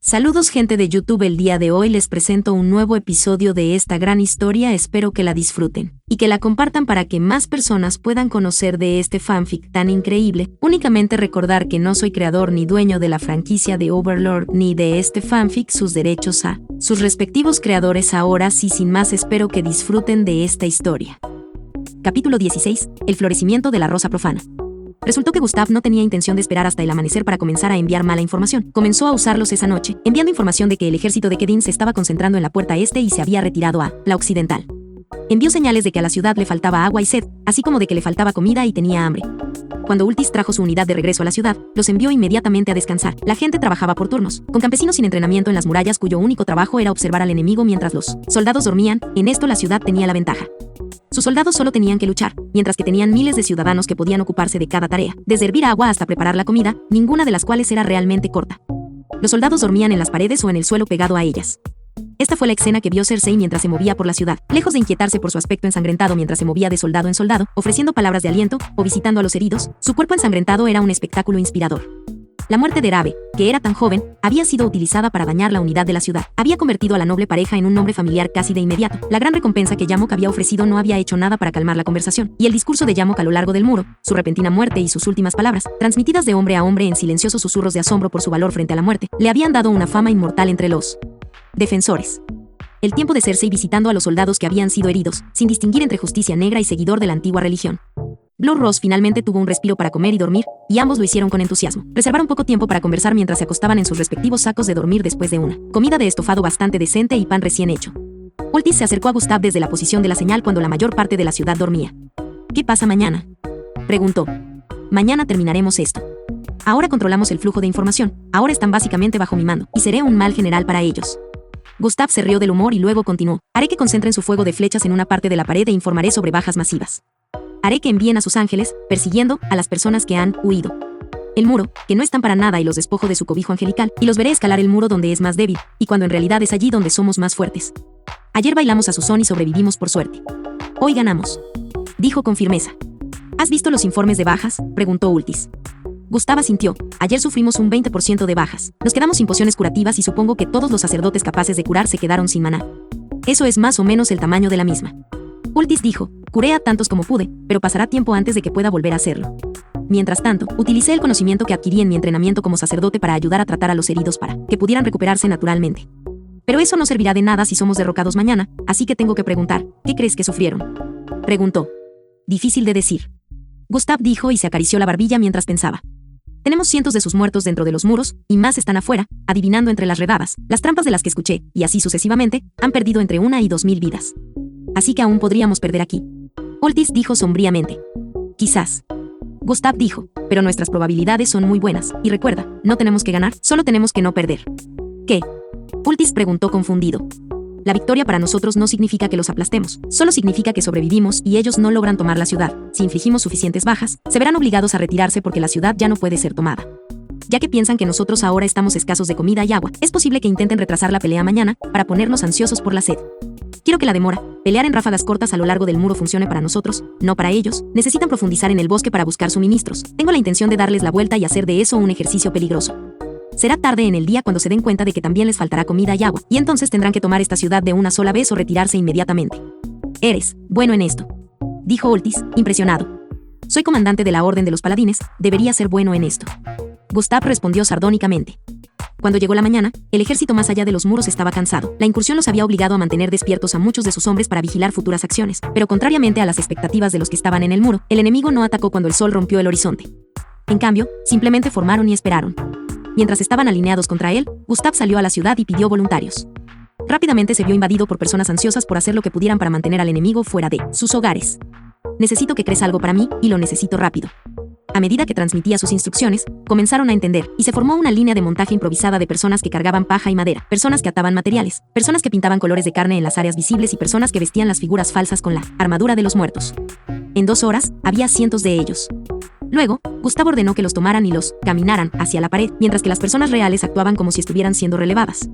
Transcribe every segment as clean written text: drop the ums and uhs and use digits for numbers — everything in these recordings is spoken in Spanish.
Saludos gente de YouTube, el día de hoy les presento un nuevo episodio de esta gran historia, espero que la disfruten y que la compartan para que más personas puedan conocer de este fanfic tan increíble. Únicamente recordar que no soy creador ni dueño de la franquicia de Overlord ni de este fanfic, sus derechos a sus respectivos creadores. Ahora sí, sin más, espero que disfruten de esta historia. Capítulo 16. El florecimiento de la rosa profana. Resultó que Gustav no tenía intención de esperar hasta el amanecer para comenzar a enviar mala información. Comenzó a usarlos esa noche, enviando información de que el ejército de Kedin se estaba concentrando en la puerta este y se había retirado a la occidental. Envió señales de que a la ciudad le faltaba agua y sed, así como de que le faltaba comida y tenía hambre. Cuando Ultis trajo su unidad de regreso a la ciudad, los envió inmediatamente a descansar. La gente trabajaba por turnos, con campesinos sin entrenamiento en las murallas cuyo único trabajo era observar al enemigo mientras los soldados dormían. En esto la ciudad tenía la ventaja. Sus soldados solo tenían que luchar, mientras que tenían miles de ciudadanos que podían ocuparse de cada tarea, desde hervir agua hasta preparar la comida, ninguna de las cuales era realmente corta. Los soldados dormían en las paredes o en el suelo pegado a ellas. Esta fue la escena que vio Cersei mientras se movía por la ciudad, lejos de inquietarse por su aspecto ensangrentado mientras se movía de soldado en soldado, ofreciendo palabras de aliento o visitando a los heridos. Su cuerpo ensangrentado era un espectáculo inspirador. La muerte de Erabe, que era tan joven, había sido utilizada para dañar la unidad de la ciudad. Había convertido a la noble pareja en un nombre familiar casi de inmediato. La gran recompensa que Yamok había ofrecido no había hecho nada para calmar la conversación, y el discurso de Yamok a lo largo del muro, su repentina muerte y sus últimas palabras, transmitidas de hombre a hombre en silenciosos susurros de asombro por su valor frente a la muerte, le habían dado una fama inmortal entre los defensores. El tiempo de Cersei visitando a los soldados que habían sido heridos, sin distinguir entre justicia negra y seguidor de la antigua religión. Blue Rose finalmente tuvo un respiro para comer y dormir, y ambos lo hicieron con entusiasmo. Reservaron poco tiempo para conversar mientras se acostaban en sus respectivos sacos de dormir después de una comida de estofado bastante decente y pan recién hecho. Ultis se acercó a Gustav desde la posición de la señal cuando la mayor parte de la ciudad dormía. ¿Qué pasa mañana?, preguntó. Mañana terminaremos esto. Ahora controlamos el flujo de información, ahora están básicamente bajo mi mando, y seré un mal general para ellos. Gustav se rió del humor y luego continuó. Haré que concentren su fuego de flechas en una parte de la pared e informaré sobre bajas masivas. Haré que envíen a sus ángeles, persiguiendo a las personas que han huido. El muro, que no están para nada, y los despojo de su cobijo angelical, y los veré escalar el muro donde es más débil, y cuando en realidad es allí donde somos más fuertes. Ayer bailamos a su son y sobrevivimos por suerte. Hoy ganamos, dijo con firmeza. ¿Has visto los informes de bajas?, preguntó Ultis. Gustav asintió. Ayer sufrimos un 20% de bajas. Nos quedamos sin pociones curativas y supongo que todos los sacerdotes capaces de curar se quedaron sin maná. Eso es más o menos el tamaño de la misma. Ultis dijo, curé a tantos como pude, pero pasará tiempo antes de que pueda volver a hacerlo. Mientras tanto, utilicé el conocimiento que adquirí en mi entrenamiento como sacerdote para ayudar a tratar a los heridos para que pudieran recuperarse naturalmente. Pero eso no servirá de nada si somos derrocados mañana, así que tengo que preguntar, ¿qué crees que sufrieron?, preguntó. Difícil de decir. Gustav dijo y se acarició la barbilla mientras pensaba. Tenemos cientos de sus muertos dentro de los muros, y más están afuera, adivinando entre las redadas, las trampas de las que escuché, y así sucesivamente, han perdido entre 1 y 2.000 vidas. Así que aún podríamos perder aquí. Ultis dijo sombríamente. Quizás. Gustav dijo, pero nuestras probabilidades son muy buenas, y recuerda, no tenemos que ganar, solo tenemos que no perder. ¿Qué?, Ultis preguntó confundido. La victoria para nosotros no significa que los aplastemos, solo significa que sobrevivimos y ellos no logran tomar la ciudad. Si infligimos suficientes bajas, se verán obligados a retirarse porque la ciudad ya no puede ser tomada. Ya que piensan que nosotros ahora estamos escasos de comida y agua, es posible que intenten retrasar la pelea mañana para ponernos ansiosos por la sed. Quiero que la demora, pelear en ráfagas cortas a lo largo del muro funcione para nosotros, no para ellos. Necesitan profundizar en el bosque para buscar suministros. Tengo la intención de darles la vuelta y hacer de eso un ejercicio peligroso. Será tarde en el día cuando se den cuenta de que también les faltará comida y agua, y entonces tendrán que tomar esta ciudad de una sola vez o retirarse inmediatamente. Eres bueno en esto, dijo Ultis, impresionado. Soy comandante de la Orden de los Paladines, debería ser bueno en esto. Gustav respondió sardónicamente. Cuando llegó la mañana, el ejército más allá de los muros estaba cansado. La incursión los había obligado a mantener despiertos a muchos de sus hombres para vigilar futuras acciones, pero contrariamente a las expectativas de los que estaban en el muro, el enemigo no atacó cuando el sol rompió el horizonte. En cambio, simplemente formaron y esperaron. Mientras estaban alineados contra él, Gustav salió a la ciudad y pidió voluntarios. Rápidamente se vio invadido por personas ansiosas por hacer lo que pudieran para mantener al enemigo fuera de sus hogares. Necesito que crees algo para mí, y lo necesito rápido. A medida que transmitía sus instrucciones, comenzaron a entender, y se formó una línea de montaje improvisada de personas que cargaban paja y madera, personas que ataban materiales, personas que pintaban colores de carne en las áreas visibles y personas que vestían las figuras falsas con la armadura de los muertos. En 2 horas, había cientos de ellos. Luego, Gustav ordenó que los tomaran y los caminaran hacia la pared, mientras que las personas reales actuaban como si estuvieran siendo relevadas.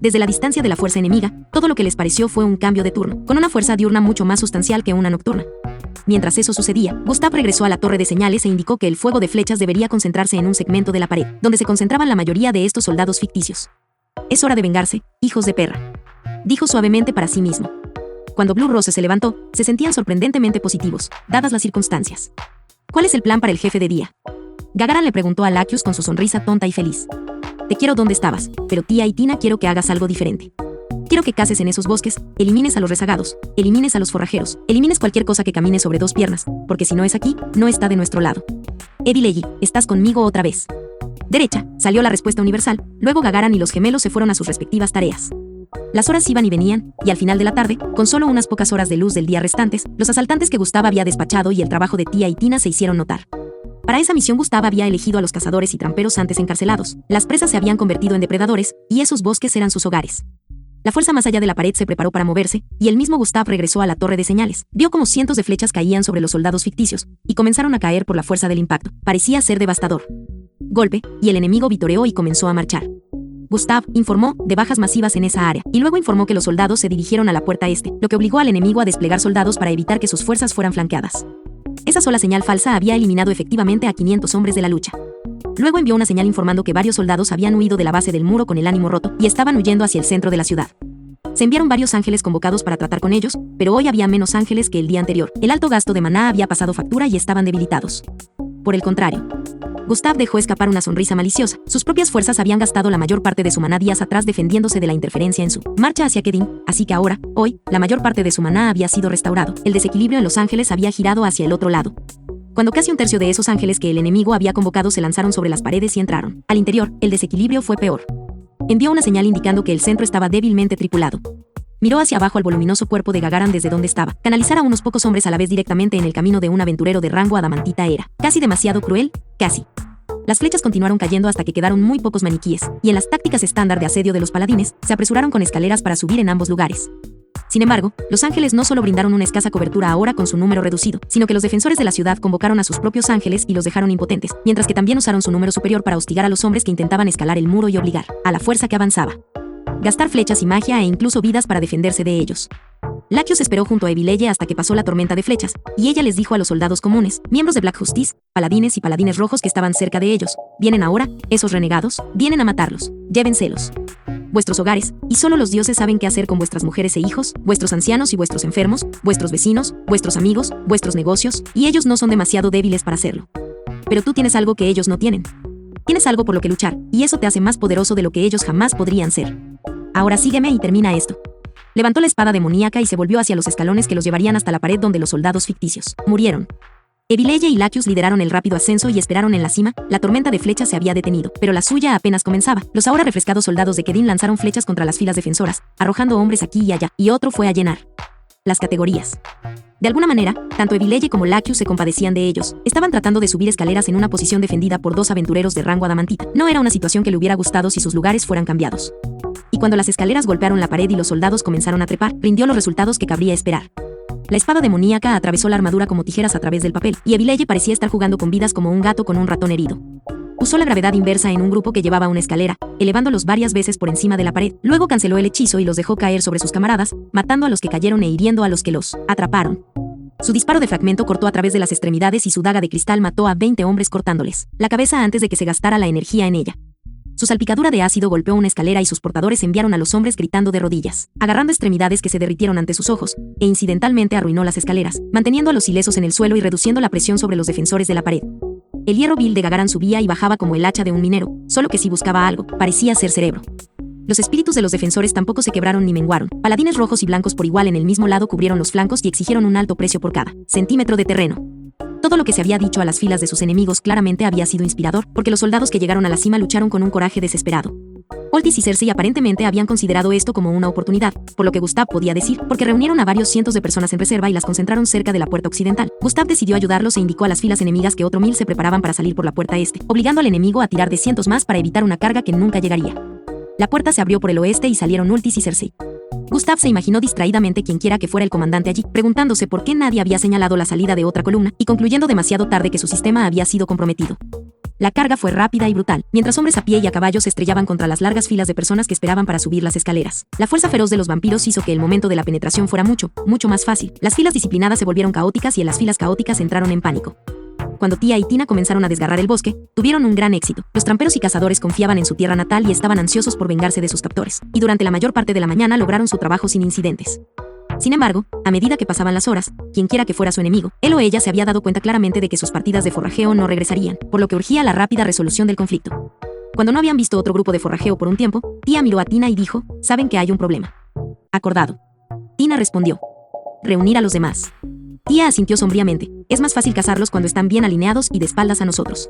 Desde la distancia de la fuerza enemiga, todo lo que les pareció fue un cambio de turno, con una fuerza diurna mucho más sustancial que una nocturna. Mientras eso sucedía, Gustav regresó a la torre de señales e indicó que el fuego de flechas debería concentrarse en un segmento de la pared, donde se concentraban la mayoría de estos soldados ficticios. Es hora de vengarse, hijos de perra, dijo suavemente para sí mismo. Cuando Blue Rose se levantó, se sentían sorprendentemente positivos, dadas las circunstancias. ¿Cuál es el plan para el jefe de día? Gagaran le preguntó a Lacus con su sonrisa tonta y feliz. Te quiero donde estabas, pero tía y Tina quiero que hagas algo diferente. Quiero que caces en esos bosques, elimines a los rezagados, elimines a los forrajeros, elimines cualquier cosa que camine sobre dos piernas, porque si no es aquí, no está de nuestro lado. Evileggi, ¿estás conmigo otra vez? Derecha, salió la respuesta universal, luego Gagaran y los gemelos se fueron a sus respectivas tareas. Las horas iban y venían, y al final de la tarde, con solo unas pocas horas de luz del día restantes, los asaltantes que Gustav había despachado y el trabajo de tía y Tina se hicieron notar. Para esa misión Gustav había elegido a los cazadores y tramperos antes encarcelados, las presas se habían convertido en depredadores, y esos bosques eran sus hogares. La fuerza más allá de la pared se preparó para moverse, y el mismo Gustav regresó a la torre de señales. Vio como cientos de flechas caían sobre los soldados ficticios, y comenzaron a caer por la fuerza del impacto. Parecía ser devastador. Golpe, y el enemigo vitoreó y comenzó a marchar. Gustav informó de bajas masivas en esa área, y luego informó que los soldados se dirigieron a la puerta este, lo que obligó al enemigo a desplegar soldados para evitar que sus fuerzas fueran flanqueadas. Esa sola señal falsa había eliminado efectivamente a 500 hombres de la lucha. Luego envió una señal informando que varios soldados habían huido de la base del muro con el ánimo roto y estaban huyendo hacia el centro de la ciudad. Se enviaron varios ángeles convocados para tratar con ellos, pero hoy había menos ángeles que el día anterior. El alto gasto de maná había pasado factura y estaban debilitados. Por el contrario, Gustav dejó escapar una sonrisa maliciosa. Sus propias fuerzas habían gastado la mayor parte de su maná días atrás defendiéndose de la interferencia en su marcha hacia Kedin, así que ahora, hoy, la mayor parte de su maná había sido restaurado. El desequilibrio en los ángeles había girado hacia el otro lado. Cuando casi un tercio de esos ángeles que el enemigo había convocado se lanzaron sobre las paredes y entraron al interior, el desequilibrio fue peor. Envió una señal indicando que el centro estaba débilmente tripulado. Miró hacia abajo al voluminoso cuerpo de Gagaran desde donde estaba. Canalizar a unos pocos hombres a la vez directamente en el camino de un aventurero de rango adamantita era casi demasiado cruel, casi. Las flechas continuaron cayendo hasta que quedaron muy pocos maniquíes, y en las tácticas estándar de asedio de los paladines, se apresuraron con escaleras para subir en ambos lugares. Sin embargo, los ángeles no solo brindaron una escasa cobertura ahora con su número reducido, sino que los defensores de la ciudad convocaron a sus propios ángeles y los dejaron impotentes, mientras que también usaron su número superior para hostigar a los hombres que intentaban escalar el muro y obligar a la fuerza que avanzaba. Gastar flechas y magia e incluso vidas para defenderse de ellos. Lacus esperó junto a Evileggi hasta que pasó la tormenta de flechas, y ella les dijo a los soldados comunes, miembros de Black Justice, paladines y paladines rojos que estaban cerca de ellos: vienen ahora, esos renegados, vienen a matarlos, llévenselos. Vuestros hogares, y solo los dioses saben qué hacer con vuestras mujeres e hijos, vuestros ancianos y vuestros enfermos, vuestros vecinos, vuestros amigos, vuestros negocios, y ellos no son demasiado débiles para hacerlo. Pero tú tienes algo que ellos no tienen. Tienes algo por lo que luchar, y eso te hace más poderoso de lo que ellos jamás podrían ser. Ahora sígueme y termina esto. Levantó la espada demoníaca y se volvió hacia los escalones que los llevarían hasta la pared donde los soldados ficticios murieron. Evileggi y Lacus lideraron el rápido ascenso y esperaron en la cima. La tormenta de flechas se había detenido, pero la suya apenas comenzaba. Los ahora refrescados soldados de Kedin lanzaron flechas contra las filas defensoras, arrojando hombres aquí y allá, y otro fue a llenar las categorías. De alguna manera, tanto Evileggi como Lacus se compadecían de ellos. Estaban tratando de subir escaleras en una posición defendida por dos aventureros de rango adamantita. No era una situación que le hubiera gustado si sus lugares fueran cambiados. Y cuando las escaleras golpearon la pared y los soldados comenzaron a trepar, rindió los resultados que cabría esperar. La espada demoníaca atravesó la armadura como tijeras a través del papel, y Evileggi parecía estar jugando con vidas como un gato con un ratón herido. Usó la gravedad inversa en un grupo que llevaba una escalera, elevándolos varias veces por encima de la pared. Luego canceló el hechizo y los dejó caer sobre sus camaradas, matando a los que cayeron e hiriendo a los que los atraparon. Su disparo de fragmento cortó a través de las extremidades y su daga de cristal mató a 20 hombres cortándoles la cabeza antes de que se gastara la energía en ella. Su salpicadura de ácido golpeó una escalera y sus portadores enviaron a los hombres gritando de rodillas, agarrando extremidades que se derritieron ante sus ojos, e incidentalmente arruinó las escaleras, manteniendo a los ilesos en el suelo y reduciendo la presión sobre los defensores de la pared. El hierro vil de Gagaran subía y bajaba como el hacha de un minero, solo que si buscaba algo, parecía ser cerebro. Los espíritus de los defensores tampoco se quebraron ni menguaron. Paladines rojos y blancos por igual en el mismo lado cubrieron los flancos y exigieron un alto precio por cada centímetro de terreno. Todo lo que se había dicho a las filas de sus enemigos claramente había sido inspirador, porque los soldados que llegaron a la cima lucharon con un coraje desesperado. Oldys y Cersei aparentemente habían considerado esto como una oportunidad, por lo que Gustav podía decir, porque reunieron a varios cientos de personas en reserva y las concentraron cerca de la puerta occidental. Gustav decidió ayudarlos e indicó a las filas enemigas que otro 1000 se preparaban para salir por la puerta este, obligando al enemigo a tirar de cientos más para evitar una carga que nunca llegaría. La puerta se abrió por el oeste y salieron Oldys y Cersei. Gustav se imaginó distraídamente quienquiera que fuera el comandante allí, preguntándose por qué nadie había señalado la salida de otra columna, y concluyendo demasiado tarde que su sistema había sido comprometido. La carga fue rápida y brutal, mientras hombres a pie y a caballo se estrellaban contra las largas filas de personas que esperaban para subir las escaleras. La fuerza feroz de los vampiros hizo que el momento de la penetración fuera mucho más fácil. Las filas disciplinadas se volvieron caóticas y en las filas caóticas entraron en pánico. cuando Tia y Tina comenzaron a desgarrar el bosque, tuvieron un gran éxito. Los tramperos y cazadores confiaban en su tierra natal y estaban ansiosos por vengarse de sus captores, y durante la mayor parte de la mañana lograron su trabajo sin incidentes. Sin embargo, a medida que pasaban las horas, quienquiera que fuera su enemigo, él o ella se había dado cuenta claramente de que sus partidas de forrajeo no regresarían, por lo que urgía la rápida resolución del conflicto. Cuando no habían visto otro grupo de forrajeo por un tiempo, Tia miró a Tina y dijo: «Saben que hay un problema». «Acordado». Tina respondió: «Reunir a los demás». Tia asintió sombríamente. «Es más fácil cazarlos cuando están bien alineados y de espaldas a nosotros».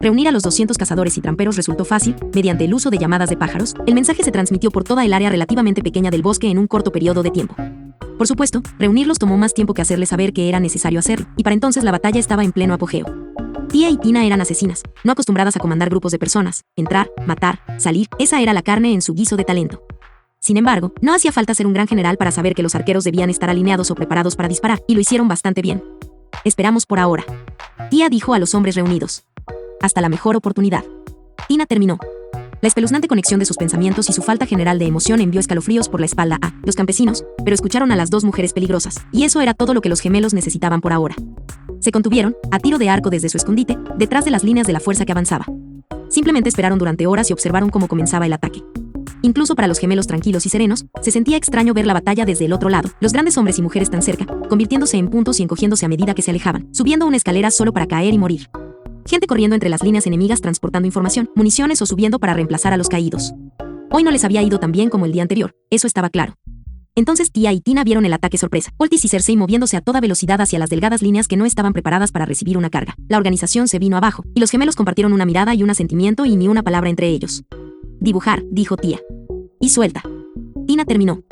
Reunir a los 200 cazadores y tramperos resultó fácil. Mediante el uso de llamadas de pájaros, el mensaje se transmitió por toda el área relativamente pequeña del bosque en un corto periodo de tiempo. Por supuesto, reunirlos tomó más tiempo que hacerles saber que era necesario hacerlo, y para entonces la batalla estaba en pleno apogeo. Tia y Tina eran asesinas, no acostumbradas a comandar grupos de personas, entrar, matar, salir, esa era la carne en su guiso de talento. Sin embargo, no hacía falta ser un gran general para saber que los arqueros debían estar alineados o preparados para disparar, y lo hicieron bastante bien. «Esperamos por ahora», Tia dijo a los hombres reunidos. «Hasta la mejor oportunidad». Tina terminó. La espeluznante conexión de sus pensamientos y su falta general de emoción envió escalofríos por la espalda a los campesinos, pero escucharon a las dos mujeres peligrosas, y eso era todo lo que los gemelos necesitaban por ahora. Se contuvieron, a tiro de arco desde su escondite, detrás de las líneas de la fuerza que avanzaba. Simplemente esperaron durante horas y observaron cómo comenzaba el ataque. Incluso para los gemelos tranquilos y serenos, se sentía extraño ver la batalla desde el otro lado, los grandes hombres y mujeres tan cerca, convirtiéndose en puntos y encogiéndose a medida que se alejaban, subiendo una escalera solo para caer y morir. Gente corriendo entre las líneas enemigas transportando información, municiones o subiendo para reemplazar a los caídos. Hoy no les había ido tan bien como el día anterior, eso estaba claro. Entonces Tia y Tina vieron el ataque sorpresa, Otis y Cersei moviéndose a toda velocidad hacia las delgadas líneas que no estaban preparadas para recibir una carga. La organización se vino abajo, y los gemelos compartieron una mirada y un asentimiento y ni una palabra entre ellos. «Dibujar», dijo Tia. «Y suelta». Tina terminó.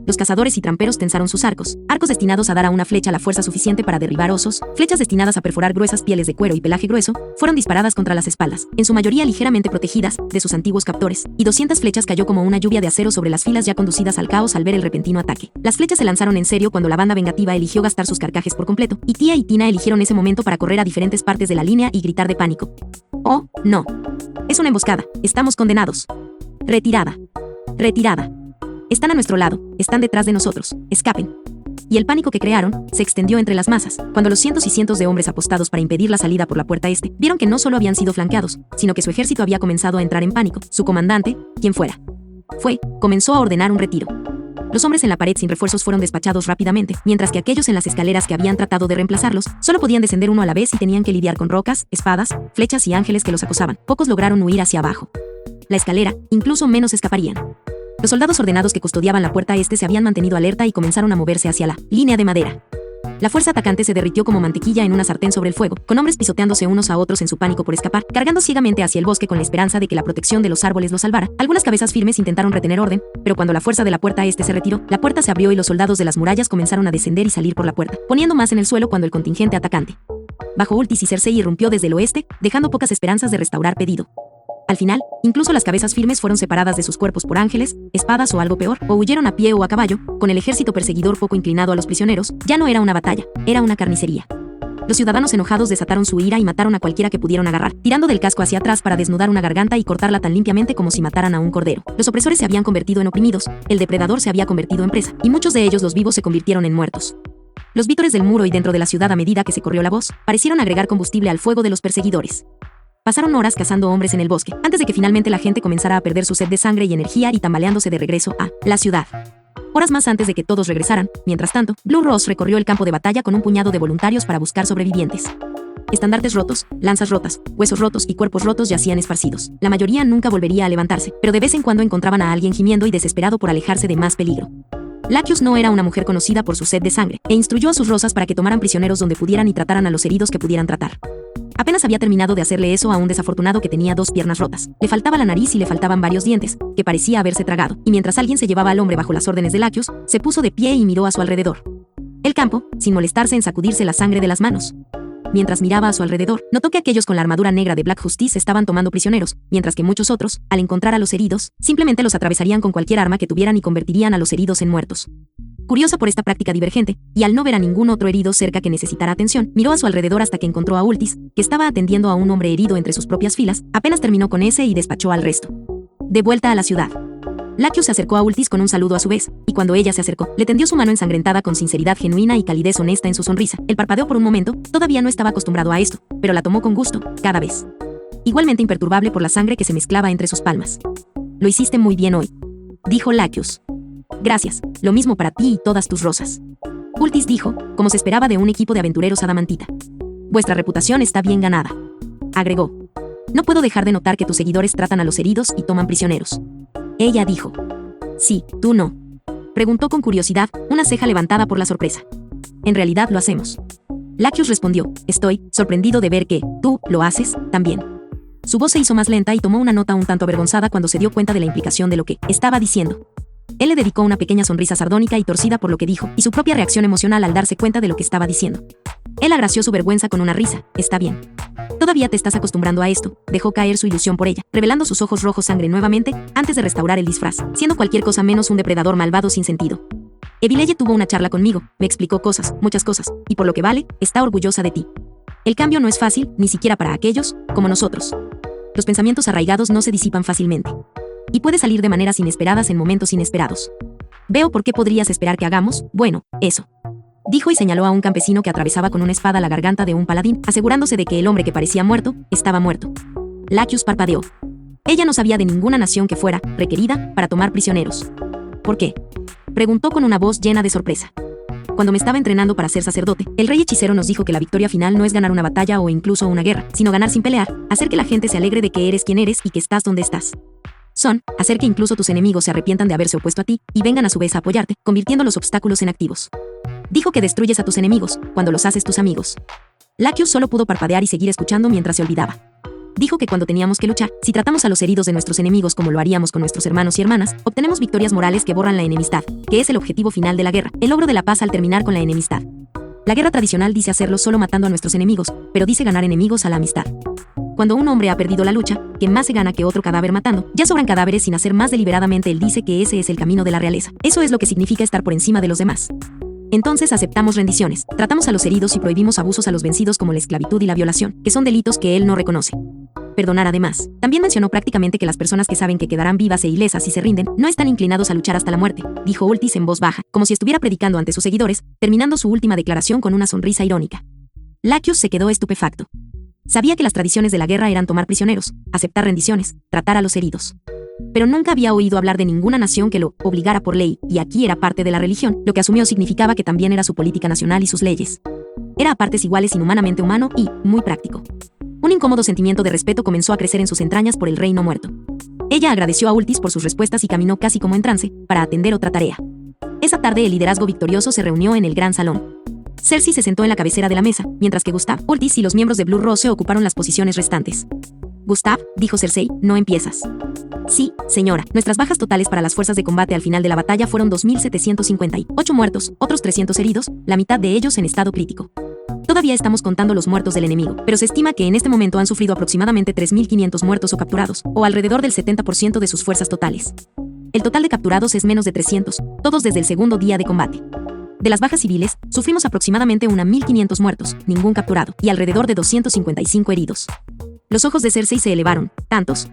Los cazadores y tramperos tensaron sus arcos destinados a dar a una flecha la fuerza suficiente para derribar osos, flechas destinadas a perforar gruesas pieles de cuero y pelaje grueso, fueron disparadas contra las espaldas, en su mayoría ligeramente protegidas, de sus antiguos captores, y 200 flechas cayó como una lluvia de acero sobre las filas ya conducidas al caos al ver el repentino ataque. Las flechas se lanzaron en serio cuando la banda vengativa eligió gastar sus carcajes por completo, y Tia y Tina eligieron ese momento para correr a diferentes partes de la línea y gritar de pánico. «Oh, no. Es una emboscada. Estamos condenados. Retirada. Retirada. Están a nuestro lado, están detrás de nosotros, escapen». Y el pánico que crearon se extendió entre las masas, cuando los cientos y cientos de hombres apostados para impedir la salida por la puerta este, vieron que no solo habían sido flanqueados, sino que su ejército había comenzado a entrar en pánico. Su comandante, quien fuera, comenzó a ordenar un retiro. Los hombres en la pared sin refuerzos fueron despachados rápidamente, mientras que aquellos en las escaleras que habían tratado de reemplazarlos, solo podían descender uno a la vez y tenían que lidiar con rocas, espadas, flechas y ángeles que los acosaban. Pocos lograron huir hacia abajo. La escalera, incluso menos escaparían. Los soldados ordenados que custodiaban la puerta este se habían mantenido alerta y comenzaron a moverse hacia la línea de madera. La fuerza atacante se derritió como mantequilla en una sartén sobre el fuego, con hombres pisoteándose unos a otros en su pánico por escapar, cargando ciegamente hacia el bosque con la esperanza de que la protección de los árboles los salvara. Algunas cabezas firmes intentaron retener orden, pero cuando la fuerza de la puerta este se retiró, la puerta se abrió y los soldados de las murallas comenzaron a descender y salir por la puerta, poniendo más en el suelo cuando el contingente atacante bajo Ultis y Cersei irrumpió desde el oeste, dejando pocas esperanzas de restaurar pedido. Al final, incluso las cabezas firmes fueron separadas de sus cuerpos por ángeles, espadas o algo peor, o huyeron a pie o a caballo, con el ejército perseguidor poco inclinado a los prisioneros. Ya no era una batalla, era una carnicería. Los ciudadanos enojados desataron su ira y mataron a cualquiera que pudieron agarrar, tirando del casco hacia atrás para desnudar una garganta y cortarla tan limpiamente como si mataran a un cordero. Los opresores se habían convertido en oprimidos, el depredador se había convertido en presa, y muchos de ellos, los vivos, se convirtieron en muertos. Los vítores del muro y dentro de la ciudad, a medida que se corrió la voz, parecieron agregar combustible al fuego de los perseguidores. Pasaron horas cazando hombres en el bosque, antes de que finalmente la gente comenzara a perder su sed de sangre y energía y tambaleándose de regreso a la ciudad. Horas más antes de que todos regresaran, mientras tanto, Blue Rose recorrió el campo de batalla con un puñado de voluntarios para buscar sobrevivientes. Estandartes rotos, lanzas rotas, huesos rotos y cuerpos rotos yacían esparcidos. La mayoría nunca volvería a levantarse, pero de vez en cuando encontraban a alguien gimiendo y desesperado por alejarse de más peligro. Laquius no era una mujer conocida por su sed de sangre, e instruyó a sus rosas para que tomaran prisioneros donde pudieran y trataran a los heridos que pudieran tratar. Apenas había terminado de hacerle eso a un desafortunado que tenía 2 piernas rotas. Le faltaba la nariz y le faltaban varios dientes, que parecía haberse tragado, y mientras alguien se llevaba al hombre bajo las órdenes de Laquius, se puso de pie y miró a su alrededor. El campo, sin molestarse en sacudirse la sangre de las manos. Mientras miraba a su alrededor, notó que aquellos con la armadura negra de Black Justice estaban tomando prisioneros, mientras que muchos otros, al encontrar a los heridos, simplemente los atravesarían con cualquier arma que tuvieran y convertirían a los heridos en muertos. Curiosa por esta práctica divergente, y al no ver a ningún otro herido cerca que necesitara atención, miró a su alrededor hasta que encontró a Ultis, que estaba atendiendo a un hombre herido entre sus propias filas. Apenas terminó con ese y despachó al resto. De vuelta a la ciudad. Lacus se acercó a Ultis con un saludo a su vez, y cuando ella se acercó, le tendió su mano ensangrentada con sinceridad genuina y calidez honesta en su sonrisa. Él parpadeó por un momento, todavía no estaba acostumbrado a esto, pero la tomó con gusto, cada vez. Igualmente imperturbable por la sangre que se mezclaba entre sus palmas. Lo hiciste muy bien hoy, dijo Lacus. Gracias, lo mismo para ti y todas tus rosas. Ultis dijo, como se esperaba de un equipo de aventureros adamantita. Vuestra reputación está bien ganada. Agregó. No puedo dejar de notar que tus seguidores tratan a los heridos y toman prisioneros. Ella dijo. Sí, tú no. Preguntó con curiosidad, una ceja levantada por la sorpresa. En realidad lo hacemos. Lacus respondió, estoy sorprendido de ver que tú lo haces también. Su voz se hizo más lenta y tomó una nota un tanto avergonzada cuando se dio cuenta de la implicación de lo que estaba diciendo. Él le dedicó una pequeña sonrisa sardónica y torcida por lo que dijo, y su propia reacción emocional al darse cuenta de lo que estaba diciendo. Él agració su vergüenza con una risa. Está bien. Todavía te estás acostumbrando a esto. Dejó caer su ilusión por ella, revelando sus ojos rojos sangre nuevamente, antes de restaurar el disfraz, siendo cualquier cosa menos un depredador malvado sin sentido. Evileye tuvo una charla conmigo, me explicó cosas, muchas cosas, y por lo que vale, está orgullosa de ti. El cambio no es fácil, ni siquiera para aquellos, como nosotros. Los pensamientos arraigados no se disipan fácilmente. Y puede salir de maneras inesperadas en momentos inesperados. Veo por qué podrías esperar que hagamos, bueno, eso. Dijo y señaló a un campesino que atravesaba con una espada la garganta de un paladín, asegurándose de que el hombre que parecía muerto, estaba muerto. Lacus parpadeó. Ella no sabía de ninguna nación que fuera requerida para tomar prisioneros. ¿Por qué? Preguntó con una voz llena de sorpresa. Cuando me estaba entrenando para ser sacerdote, el rey hechicero nos dijo que la victoria final no es ganar una batalla o incluso una guerra, sino ganar sin pelear, hacer que la gente se alegre de que eres quien eres y que estás donde estás. Son, hacer que incluso tus enemigos se arrepientan de haberse opuesto a ti y vengan a su vez a apoyarte, convirtiendo los obstáculos en activos. Dijo que destruyes a tus enemigos, cuando los haces tus amigos. Lacus solo pudo parpadear y seguir escuchando mientras se olvidaba. Dijo que cuando teníamos que luchar, si tratamos a los heridos de nuestros enemigos como lo haríamos con nuestros hermanos y hermanas, obtenemos victorias morales que borran la enemistad, que es el objetivo final de la guerra, el logro de la paz al terminar con la enemistad. La guerra tradicional dice hacerlo solo matando a nuestros enemigos, pero dice ganar enemigos a la amistad. Cuando un hombre ha perdido la lucha, que más se gana que otro cadáver matando, ya sobran cadáveres sin hacer más deliberadamente. Él dice que ese es el camino de la realeza. Eso es lo que significa estar por encima de los demás. Entonces aceptamos rendiciones, tratamos a los heridos y prohibimos abusos a los vencidos como la esclavitud y la violación, que son delitos que él no reconoce. Perdonar además. También mencionó prácticamente que las personas que saben que quedarán vivas e ilesas si se rinden, no están inclinados a luchar hasta la muerte, dijo Ultis en voz baja, como si estuviera predicando ante sus seguidores, terminando su última declaración con una sonrisa irónica. Lacus se quedó estupefacto. Sabía que las tradiciones de la guerra eran tomar prisioneros, aceptar rendiciones, tratar a los heridos. Pero nunca había oído hablar de ninguna nación que lo obligara por ley, y aquí era parte de la religión, lo que asumió significaba que también era su política nacional y sus leyes. Era a partes iguales inhumanamente humano y muy práctico. Un incómodo sentimiento de respeto comenzó a crecer en sus entrañas por el rey no muerto. Ella agradeció a Ultis por sus respuestas y caminó casi como en trance, para atender otra tarea. Esa tarde el liderazgo victorioso se reunió en el gran salón. Cersei se sentó en la cabecera de la mesa, mientras que Gustav, Ultis y los miembros de Blue Rose ocuparon las posiciones restantes. Gustav, dijo Cersei, no empiezas. Sí, señora, nuestras bajas totales para las fuerzas de combate al final de la batalla fueron 2.758 muertos, otros 300 heridos, la mitad de ellos en estado crítico. Todavía estamos contando los muertos del enemigo, pero se estima que en este momento han sufrido aproximadamente 3.500 muertos o capturados, o alrededor del 70% de sus fuerzas totales. El total de capturados es menos de 300, todos desde el segundo día de combate. De las bajas civiles, sufrimos aproximadamente 1.500 muertos, ningún capturado, y alrededor de 255 heridos. Los ojos de Cersei se elevaron. ¿Tantos?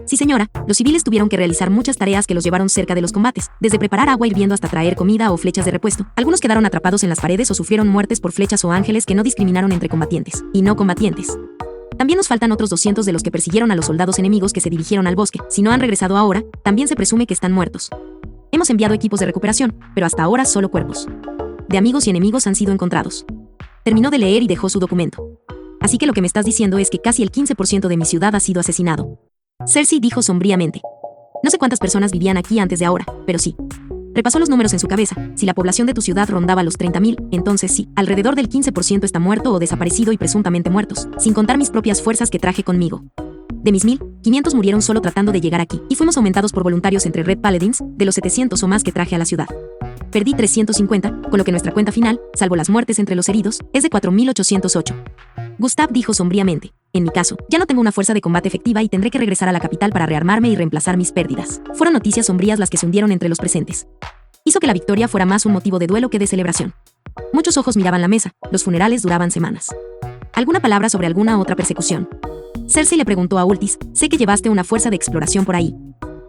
Sí, señora, los civiles tuvieron que realizar muchas tareas que los llevaron cerca de los combates, desde preparar agua hirviendo hasta traer comida o flechas de repuesto. Algunos quedaron atrapados en las paredes o sufrieron muertes por flechas o ángeles que no discriminaron entre combatientes y no combatientes. También nos faltan otros 200 de los que persiguieron a los soldados enemigos que se dirigieron al bosque. Si no han regresado ahora, también se presume que están muertos. Hemos enviado equipos de recuperación, pero hasta ahora solo cuerpos de amigos y enemigos han sido encontrados. Terminó de leer y dejó su documento. Así que lo que me estás diciendo es que casi el 15% de mi ciudad ha sido asesinado. Cersei dijo sombríamente. No sé cuántas personas vivían aquí antes de ahora, pero sí. Repasó los números en su cabeza. Si la población de tu ciudad rondaba los 30.000, entonces sí, alrededor del 15% está muerto o desaparecido y presuntamente muertos, sin contar mis propias fuerzas que traje conmigo. De mis 1.500 murieron solo tratando de llegar aquí, y fuimos aumentados por voluntarios entre Red Paladins, de los 700 o más que traje a la ciudad. Perdí 350, con lo que nuestra cuenta final, salvo las muertes entre los heridos, es de 4.808. Gustav dijo sombríamente. En mi caso, ya no tengo una fuerza de combate efectiva y tendré que regresar a la capital para rearmarme y reemplazar mis pérdidas. Fueron noticias sombrías las que se hundieron entre los presentes. Hizo que la victoria fuera más un motivo de duelo que de celebración. Muchos ojos miraban la mesa, los funerales duraban semanas. ¿Alguna palabra sobre alguna otra persecución? Cersei le preguntó a Ultis, sé que llevaste una fuerza de exploración por ahí.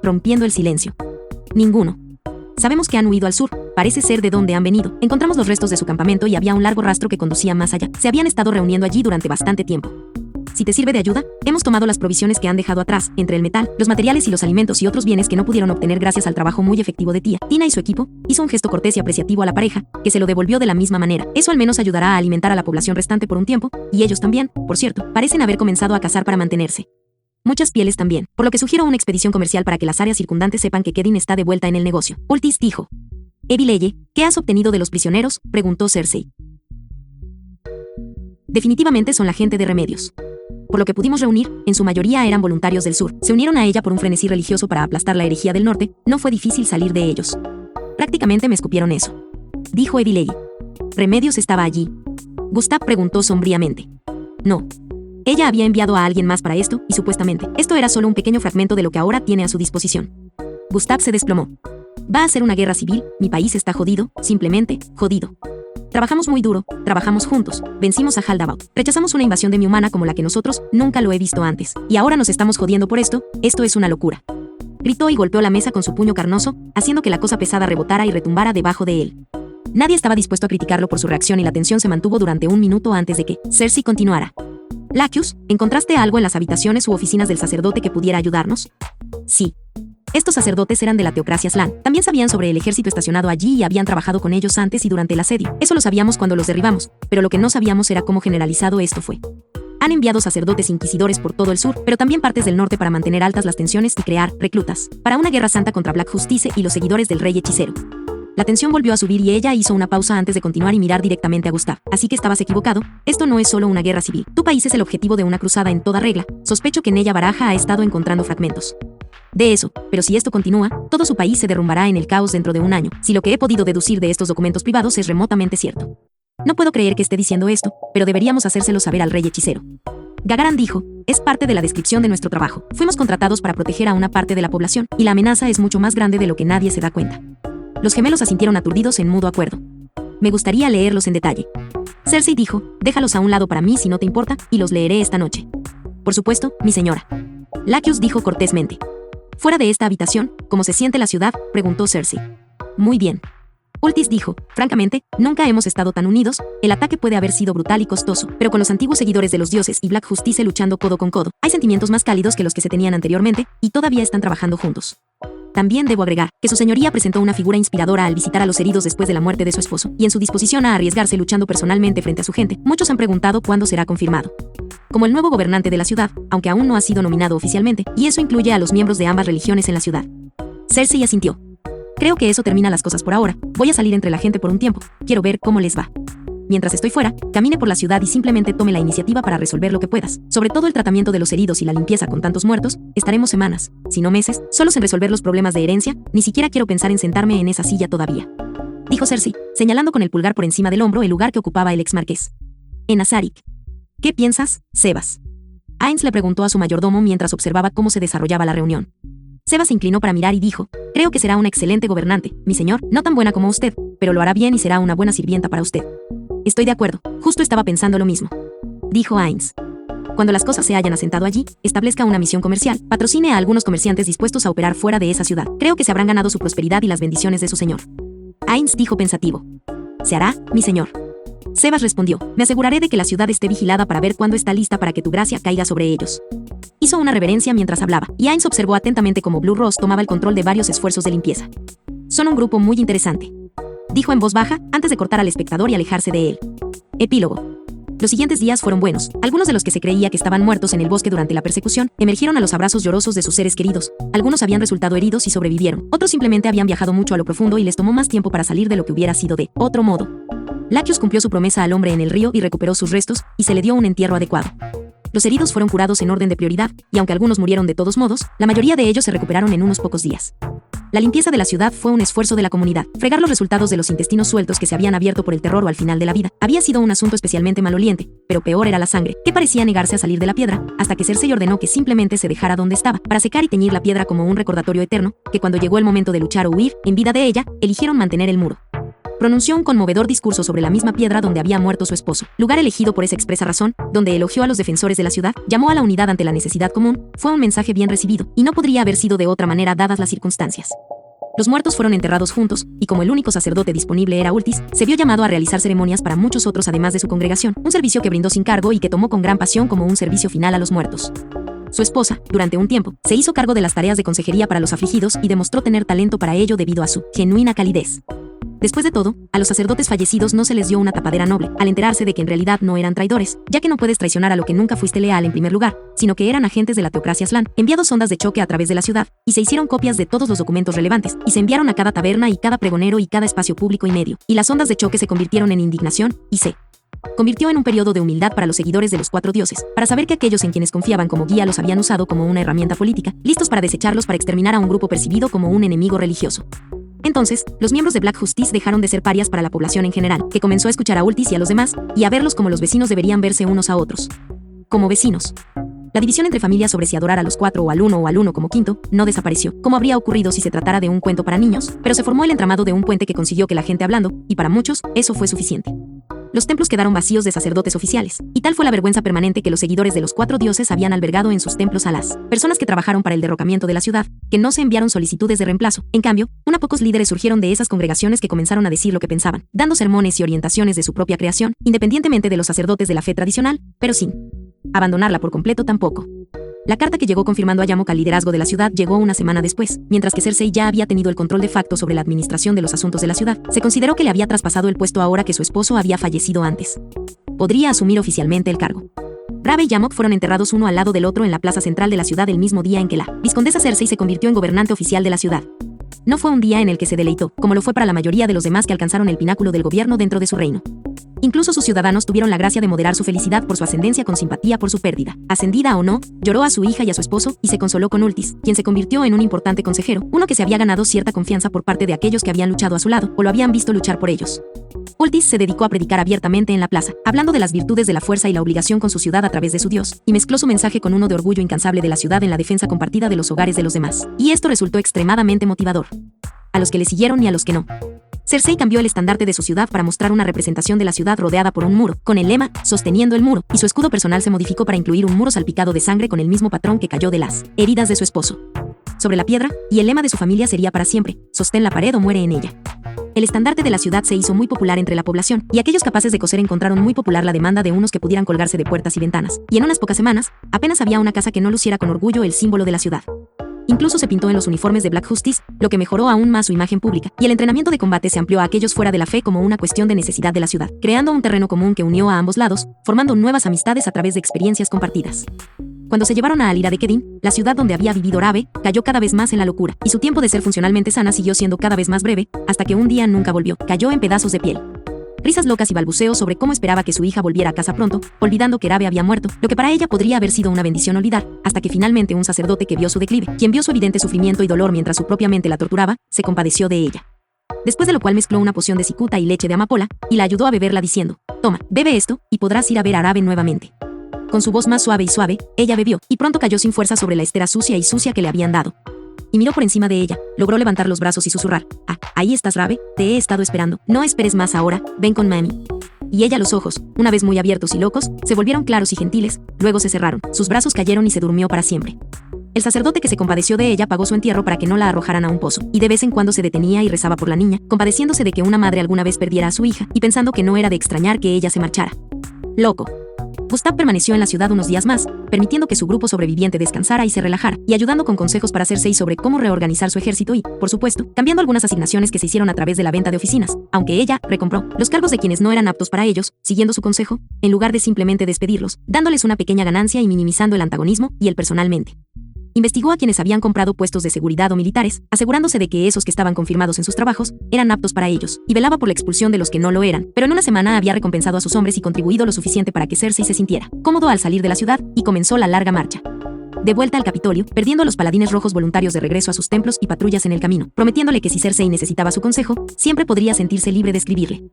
Rompiendo el silencio. Ninguno. Sabemos que han huido al sur, parece ser de donde han venido. Encontramos los restos de su campamento y había un largo rastro que conducía más allá. Se habían estado reuniendo allí durante bastante tiempo. Si te sirve de ayuda, hemos tomado las provisiones que han dejado atrás, entre el metal, los materiales y los alimentos y otros bienes que no pudieron obtener gracias al trabajo muy efectivo de tía. Tina y su equipo hizo un gesto cortés y apreciativo a la pareja, que se lo devolvió de la misma manera. Eso al menos ayudará a alimentar a la población restante por un tiempo, y ellos también, por cierto, parecen haber comenzado a cazar para mantenerse. Muchas pieles también, por lo que sugiero una expedición comercial para que las áreas circundantes sepan que Kedin está de vuelta en el negocio. Ultis dijo. Evileye, ¿qué has obtenido de los prisioneros?, preguntó Cersei. Definitivamente son la gente de remedios. Por lo que pudimos reunir, en su mayoría eran voluntarios del sur. Se unieron a ella por un frenesí religioso para aplastar la herejía del norte. No fue difícil salir de ellos. Prácticamente me escupieron eso. Dijo Evileye. ¿Remedios estaba allí? Gustav preguntó sombríamente. No. Ella había enviado a alguien más para esto, y supuestamente, esto era solo un pequeño fragmento de lo que ahora tiene a su disposición. Gustav se desplomó. Va a ser una guerra civil, mi país está jodido, simplemente, jodido. Trabajamos muy duro, trabajamos juntos, vencimos a Haldabaut, rechazamos una invasión demi-humana como la que nosotros nunca lo he visto antes, y ahora nos estamos jodiendo por esto es una locura. Gritó y golpeó la mesa con su puño carnoso, haciendo que la cosa pesada rebotara y retumbara debajo de él. Nadie estaba dispuesto a criticarlo por su reacción y la tensión se mantuvo durante un minuto antes de que Cersei continuara. Lacius, ¿encontraste algo en las habitaciones u oficinas del sacerdote que pudiera ayudarnos? Sí. Estos sacerdotes eran de la teocracia Slan. También sabían sobre el ejército estacionado allí y habían trabajado con ellos antes y durante el asedio. Eso lo sabíamos cuando los derribamos, pero lo que no sabíamos era cómo generalizado esto fue. Han enviado sacerdotes inquisidores por todo el sur, pero también partes del norte para mantener altas las tensiones y crear reclutas para una guerra santa contra Black Justice y los seguidores del rey hechicero. La tensión volvió a subir y ella hizo una pausa antes de continuar y mirar directamente a Gustav. Así que estabas equivocado, esto no es solo una guerra civil. Tu país es el objetivo de una cruzada en toda regla. Sospecho que Nella Baraja ha estado encontrando fragmentos de eso, pero si esto continúa, todo su país se derrumbará en el caos dentro de un año, si lo que he podido deducir de estos documentos privados es remotamente cierto. No puedo creer que esté diciendo esto, pero deberíamos hacérselo saber al rey hechicero. Gagaran dijo, es parte de la descripción de nuestro trabajo. Fuimos contratados para proteger a una parte de la población, y la amenaza es mucho más grande de lo que nadie se da cuenta. Los gemelos asintieron aturdidos en mudo acuerdo. Me gustaría leerlos en detalle. Cersei dijo, déjalos a un lado para mí si no te importa, y los leeré esta noche. Por supuesto, mi señora. Lacius dijo cortésmente. Fuera de esta habitación, ¿cómo se siente la ciudad?, preguntó Cersei. Muy bien. Ultis dijo, francamente, nunca hemos estado tan unidos, el ataque puede haber sido brutal y costoso, pero con los antiguos seguidores de los dioses y Black Justice luchando codo con codo, hay sentimientos más cálidos que los que se tenían anteriormente, y todavía están trabajando juntos. También debo agregar que su señoría presentó una figura inspiradora al visitar a los heridos después de la muerte de su esposo, y en su disposición a arriesgarse luchando personalmente frente a su gente, muchos han preguntado cuándo será confirmado como el nuevo gobernante de la ciudad, aunque aún no ha sido nominado oficialmente, y eso incluye a los miembros de ambas religiones en la ciudad. Cersei asintió. Creo que eso termina las cosas por ahora. Voy a salir entre la gente por un tiempo. Quiero ver cómo les va. Mientras estoy fuera, camine por la ciudad y simplemente tome la iniciativa para resolver lo que puedas. Sobre todo el tratamiento de los heridos y la limpieza con tantos muertos, estaremos semanas, si no meses, solos en resolver los problemas de herencia. Ni siquiera quiero pensar en sentarme en esa silla todavía. Dijo Cersei, señalando con el pulgar por encima del hombro el lugar que ocupaba el ex marqués. En Azarik. ¿Qué piensas, Sebas? Ainz le preguntó a su mayordomo mientras observaba cómo se desarrollaba la reunión. Sebas se inclinó para mirar y dijo, creo que será una excelente gobernante, mi señor, no tan buena como usted, pero lo hará bien y será una buena sirvienta para usted. Estoy de acuerdo, justo estaba pensando lo mismo. Dijo Ainz. Cuando las cosas se hayan asentado allí, establezca una misión comercial, patrocine a algunos comerciantes dispuestos a operar fuera de esa ciudad. Creo que se habrán ganado su prosperidad y las bendiciones de su señor. Ainz dijo pensativo. Se hará, mi señor. Sebas respondió, me aseguraré de que la ciudad esté vigilada para ver cuándo está lista para que tu gracia caiga sobre ellos. Hizo una reverencia mientras hablaba, y Ainz observó atentamente cómo Blue Rose tomaba el control de varios esfuerzos de limpieza. Son un grupo muy interesante. Dijo en voz baja, antes de cortar al espectador y alejarse de él. Epílogo. Los siguientes días fueron buenos. Algunos de los que se creía que estaban muertos en el bosque durante la persecución, emergieron a los abrazos llorosos de sus seres queridos. Algunos habían resultado heridos y sobrevivieron. Otros simplemente habían viajado mucho a lo profundo y les tomó más tiempo para salir de lo que hubiera sido de otro modo. Lacius cumplió su promesa al hombre en el río y recuperó sus restos, y se le dio un entierro adecuado. Los heridos fueron curados en orden de prioridad, y aunque algunos murieron de todos modos, la mayoría de ellos se recuperaron en unos pocos días. La limpieza de la ciudad fue un esfuerzo de la comunidad. Fregar los resultados de los intestinos sueltos que se habían abierto por el terror o al final de la vida había sido un asunto especialmente maloliente, pero peor era la sangre, que parecía negarse a salir de la piedra, hasta que Cersei ordenó que simplemente se dejara donde estaba, para secar y teñir la piedra como un recordatorio eterno, que cuando llegó el momento de luchar o huir, en vida de ella, eligieron mantener el muro. Pronunció un conmovedor discurso sobre la misma piedra donde había muerto su esposo, lugar elegido por esa expresa razón, donde elogió a los defensores de la ciudad, llamó a la unidad ante la necesidad común. Fue un mensaje bien recibido, y no podría haber sido de otra manera dadas las circunstancias. Los muertos fueron enterrados juntos, y como el único sacerdote disponible era Ultis, se vio llamado a realizar ceremonias para muchos otros además de su congregación, un servicio que brindó sin cargo y que tomó con gran pasión como un servicio final a los muertos. Su esposa, durante un tiempo, se hizo cargo de las tareas de consejería para los afligidos y demostró tener talento para ello debido a su genuina calidez. Después de todo, a los sacerdotes fallecidos no se les dio una tapadera noble, al enterarse de que en realidad no eran traidores, ya que no puedes traicionar a lo que nunca fuiste leal en primer lugar, sino que eran agentes de la teocracia Slan, enviados ondas de choque a través de la ciudad, y se hicieron copias de todos los documentos relevantes, y se enviaron a cada taberna y cada pregonero y cada espacio público y medio, y las ondas de choque se convirtieron en indignación, y se convirtió en un periodo de humildad para los seguidores de los 4 dioses, para saber que aquellos en quienes confiaban como guía los habían usado como una herramienta política, listos para desecharlos para exterminar a un grupo percibido como un enemigo religioso. Entonces, los miembros de Black Justice dejaron de ser parias para la población en general, que comenzó a escuchar a Ultis y a los demás, y a verlos como los vecinos deberían verse unos a otros. Como vecinos. La división entre familias sobre si adorar a los 4 o al uno como quinto no desapareció, como habría ocurrido si se tratara de un cuento para niños, pero se formó el entramado de un puente que consiguió que la gente hablando, y para muchos, eso fue suficiente. Los templos quedaron vacíos de sacerdotes oficiales, y tal fue la vergüenza permanente que los seguidores de los 4 dioses habían albergado en sus templos a las personas que trabajaron para el derrocamiento de la ciudad, que no se enviaron solicitudes de reemplazo. En cambio, unos pocos líderes surgieron de esas congregaciones que comenzaron a decir lo que pensaban, dando sermones y orientaciones de su propia creación, independientemente de los sacerdotes de la fe tradicional, pero sin abandonarla por completo tampoco. La carta que llegó confirmando a Yamok al liderazgo de la ciudad llegó una semana después, mientras que Cersei ya había tenido el control de facto sobre la administración de los asuntos de la ciudad. Se consideró que le había traspasado el puesto ahora que su esposo había fallecido antes. Podría asumir oficialmente el cargo. Rabe y Yamok fueron enterrados uno al lado del otro en la plaza central de la ciudad el mismo día en que la viscondesa Cersei se convirtió en gobernante oficial de la ciudad. No fue un día en el que se deleitó, como lo fue para la mayoría de los demás que alcanzaron el pináculo del gobierno dentro de su reino. Incluso sus ciudadanos tuvieron la gracia de moderar su felicidad por su ascendencia con simpatía por su pérdida. Ascendida o no, lloró a su hija y a su esposo, y se consoló con Ultis, quien se convirtió en un importante consejero, uno que se había ganado cierta confianza por parte de aquellos que habían luchado a su lado, o lo habían visto luchar por ellos. Ultis se dedicó a predicar abiertamente en la plaza, hablando de las virtudes de la fuerza y la obligación con su ciudad a través de su Dios, y mezcló su mensaje con uno de orgullo incansable de la ciudad en la defensa compartida de los hogares de los demás. Y esto resultó extremadamente motivador. A los que le siguieron y a los que no. Cersei cambió el estandarte de su ciudad para mostrar una representación de la ciudad rodeada por un muro, con el lema, sosteniendo el muro, y su escudo personal se modificó para incluir un muro salpicado de sangre con el mismo patrón que cayó de las heridas de su esposo. Sobre la piedra, y el lema de su familia sería para siempre, sostén la pared o muere en ella. El estandarte de la ciudad se hizo muy popular entre la población, y aquellos capaces de coser encontraron muy popular la demanda de unos que pudieran colgarse de puertas y ventanas, y en unas pocas semanas, apenas había una casa que no luciera con orgullo el símbolo de la ciudad. Incluso se pintó en los uniformes de Black Justice, lo que mejoró aún más su imagen pública, y el entrenamiento de combate se amplió a aquellos fuera de la fe como una cuestión de necesidad de la ciudad, creando un terreno común que unió a ambos lados, formando nuevas amistades a través de experiencias compartidas. Cuando se llevaron a Alira de Kedin, la ciudad donde había vivido Rabe, cayó cada vez más en la locura, y su tiempo de ser funcionalmente sana siguió siendo cada vez más breve, hasta que un día nunca volvió, cayó en pedazos de piel. Risas locas y balbuceos sobre cómo esperaba que su hija volviera a casa pronto, olvidando que Rabe había muerto, lo que para ella podría haber sido una bendición olvidar, hasta que finalmente un sacerdote que vio su declive, quien vio su evidente sufrimiento y dolor mientras su propia mente la torturaba, se compadeció de ella. Después de lo cual mezcló una poción de cicuta y leche de amapola, y la ayudó a beberla diciendo, toma, bebe esto, y podrás ir a ver a Rabe nuevamente. Con su voz más suave y suave, ella bebió, y pronto cayó sin fuerza sobre la estera sucia y sucia que le habían dado. Y miró por encima de ella, logró levantar los brazos y susurrar, ah, ahí estás Rabe, te he estado esperando, no esperes más ahora, ven con mami. Y ella los ojos, una vez muy abiertos y locos, se volvieron claros y gentiles, luego se cerraron, sus brazos cayeron y se durmió para siempre. El sacerdote que se compadeció de ella pagó su entierro para que no la arrojaran a un pozo, y de vez en cuando se detenía y rezaba por la niña, compadeciéndose de que una madre alguna vez perdiera a su hija, y pensando que no era de extrañar que ella se marchara. Loco. Gustav permaneció en la ciudad unos días más, permitiendo que su grupo sobreviviente descansara y se relajara, y ayudando con consejos para Cersei sobre cómo reorganizar su ejército y, por supuesto, cambiando algunas asignaciones que se hicieron a través de la venta de oficinas, aunque ella recompró los cargos de quienes no eran aptos para ellos, siguiendo su consejo, en lugar de simplemente despedirlos, dándoles una pequeña ganancia y minimizando el antagonismo y el personalmente. Investigó a quienes habían comprado puestos de seguridad o militares, asegurándose de que esos que estaban confirmados en sus trabajos eran aptos para ellos, y velaba por la expulsión de los que no lo eran, pero en una semana había recompensado a sus hombres y contribuido lo suficiente para que Cersei se sintiera cómodo al salir de la ciudad, y comenzó la larga marcha. De vuelta al Capitolio, perdiendo a los paladines rojos voluntarios de regreso a sus templos y patrullas en el camino, prometiéndole que si Cersei necesitaba su consejo, siempre podría sentirse libre de escribirle.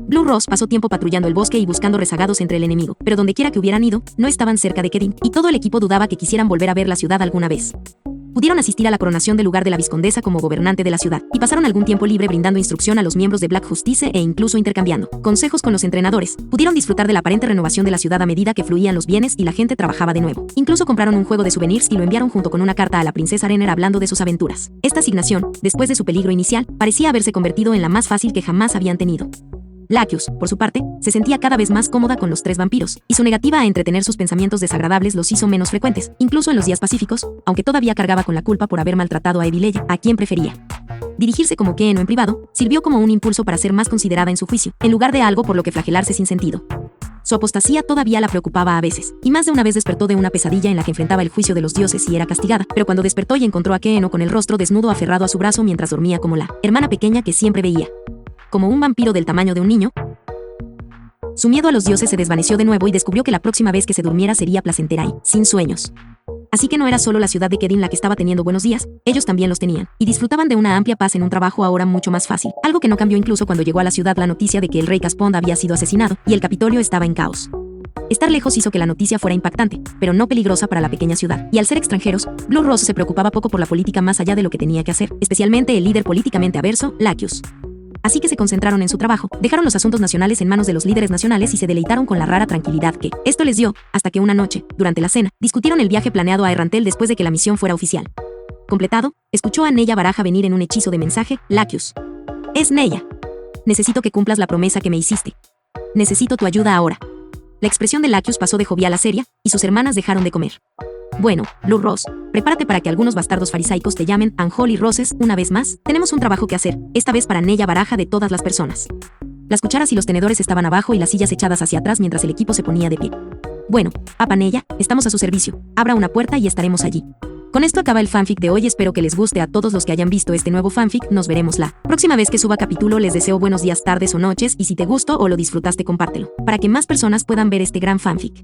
Blue Ross pasó tiempo patrullando el bosque y buscando rezagados entre el enemigo, pero dondequiera que hubieran ido, no estaban cerca de Kedin, y todo el equipo dudaba que quisieran volver a ver la ciudad alguna vez. Pudieron asistir a la coronación del lugar de la vizcondesa como gobernante de la ciudad, y pasaron algún tiempo libre brindando instrucción a los miembros de Black Justice e incluso intercambiando consejos con los entrenadores. Pudieron disfrutar de la aparente renovación de la ciudad a medida que fluían los bienes y la gente trabajaba de nuevo. Incluso compraron un juego de souvenirs y lo enviaron junto con una carta a la princesa Renner hablando de sus aventuras. Esta asignación, después de su peligro inicial, parecía haberse convertido en la más fácil que jamás habían tenido. Lacus, por su parte, se sentía cada vez más cómoda con los 3 vampiros, y su negativa a entretener sus pensamientos desagradables los hizo menos frecuentes, incluso en los días pacíficos, aunque todavía cargaba con la culpa por haber maltratado a Evileya, a quien prefería. Dirigirse como Ken o en privado sirvió como un impulso para ser más considerada en su juicio, en lugar de algo por lo que flagelarse sin sentido. Su apostasía todavía la preocupaba a veces, y más de una vez despertó de una pesadilla en la que enfrentaba el juicio de los dioses y era castigada, pero cuando despertó y encontró a Ken con el rostro desnudo aferrado a su brazo mientras dormía como la hermana pequeña que siempre veía. Como un vampiro del tamaño de un niño, su miedo a los dioses se desvaneció de nuevo y descubrió que la próxima vez que se durmiera sería placentera y sin sueños. Así que no era solo la ciudad de Kedin la que estaba teniendo buenos días, ellos también los tenían, y disfrutaban de una amplia paz en un trabajo ahora mucho más fácil, algo que no cambió incluso cuando llegó a la ciudad la noticia de que el rey Caspond había sido asesinado, y el Capitolio estaba en caos. Estar lejos hizo que la noticia fuera impactante, pero no peligrosa para la pequeña ciudad, y al ser extranjeros, Blue Rose se preocupaba poco por la política más allá de lo que tenía que hacer, especialmente el líder políticamente averso, Lacus. Así que se concentraron en su trabajo, dejaron los asuntos nacionales en manos de los líderes nacionales y se deleitaron con la rara tranquilidad que esto les dio, hasta que una noche, durante la cena, discutieron el viaje planeado a Errantel después de que la misión fuera oficial. Completado, escuchó a Neya Baraja venir en un hechizo de mensaje, Lacus. Es Neya. Necesito que cumplas la promesa que me hiciste. Necesito tu ayuda ahora. La expresión de Lacus pasó de jovial a seria, y sus hermanas dejaron de comer. Bueno, Blue Rose, prepárate para que algunos bastardos farisaicos te llamen Unholy Roses una vez más. Tenemos un trabajo que hacer, esta vez para Neya Baraja de todas las personas. Las cucharas y los tenedores estaban abajo y las sillas echadas hacia atrás mientras el equipo se ponía de pie. Bueno, Papa Neya, estamos a su servicio. Abra una puerta y estaremos allí. Con esto acaba el fanfic de hoy, espero que les guste a todos los que hayan visto este nuevo fanfic, nos veremos la próxima vez que suba capítulo, les deseo buenos días, tardes o noches, y si te gustó o lo disfrutaste compártelo, para que más personas puedan ver este gran fanfic.